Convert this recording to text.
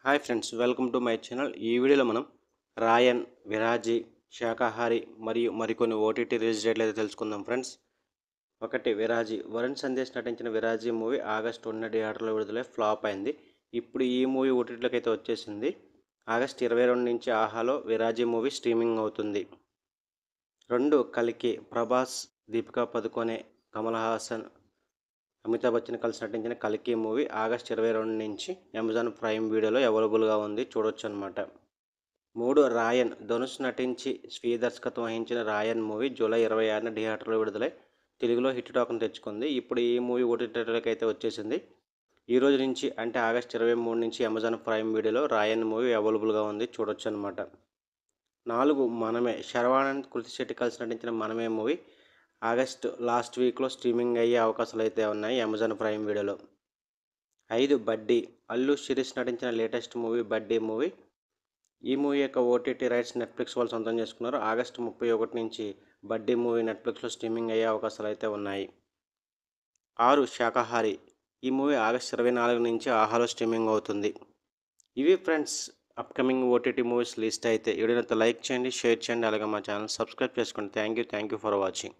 Hi friends, welcome to my channel. ఈ వీడియోలో మనం రాయన్, విరాజీ, శాకాహారి మరియు మరికొన్ని ఓటీటీ రిలీజ్ డేట్లు అయితే తెలుసుకుందాం ఫ్రెండ్స్. ఒకటి విరాజీ. వరుణ్ సందేశ్ నటించిన విరాజీ మూవీ ఆగస్టు 1 థియేటర్లో విడుదలై ఫ్లాప్ అయింది. ఇప్పుడు ఈ మూవీ ఓటీటీలోకి అయితే వచ్చేసింది. ఆగస్టు 22 నుంచి ఆహాలో విరాజీ మూవీ స్ట్రీమింగ్ అవుతుంది. 2 కల్కి. ప్రభాస్, దీపికా పదుకొనె, కమల్ హాసన్, అమితాబ్ బచ్చన్ కలిసి నటించిన కల్కి మూవీ ఆగస్టు 22 నుంచి అమెజాన్ ప్రైమ్ వీడియోలో అవైలబుల్గా ఉంది, చూడొచ్చు అనమాట. 3 రాయన్. ధనుష్ నటించి స్వీయ దర్శకత్వం వహించిన రాయన్ మూవీ జూలై 26న థియేటర్లో విడుదలై తెలుగులో హిట్ టాక్ను తెచ్చుకుంది. ఇప్పుడు ఈ మూవీ ఓటీటీలోకి అయితే వచ్చేసింది. ఈ రోజు నుంచి అంటే ఆగస్టు 23 నుంచి అమెజాన్ ప్రైమ్ వీడియోలో రాయన్ మూవీ అవైలబుల్గా ఉంది, చూడొచ్చు అనమాట. 4 మనమే. శర్వానంద్, కృతి శెట్టి కలిసి నటించిన మనమే మూవీ ఆగస్ట్ లాస్ట్ వీక్లో స్ట్రీమింగ్ అయ్యే అవకాశాలు అయితే ఉన్నాయి అమెజాన్ ప్రైమ్ వీడియోలో. 5 బడ్డీ. అల్లు శిరీష్ నటించిన లేటెస్ట్ మూవీ బడ్డీ మూవీ. ఈ మూవీ యొక్క ఓటీటీ రైట్స్ నెట్ఫ్లిక్స్ వాళ్ళు సొంతం చేసుకున్నారు. ఆగస్టు 31 నుంచి బడ్డీ మూవీ నెట్ఫ్లిక్స్లో స్ట్రీమింగ్ అయ్యే అవకాశాలు అయితే ఉన్నాయి. 6 శాకాహారి. ఈ మూవీ ఆగస్టు 24 నుంచి ఆహాలో స్ట్రీమింగ్ అవుతుంది. ఇవి friends upcoming OTT movies list అయితే. వీడియోని లైక్ చేయండి, షేర్ చేయండి, అలాగే మా ఛానల్ సబ్స్క్రైబ్ చేసుకోండి. Thank you for watching.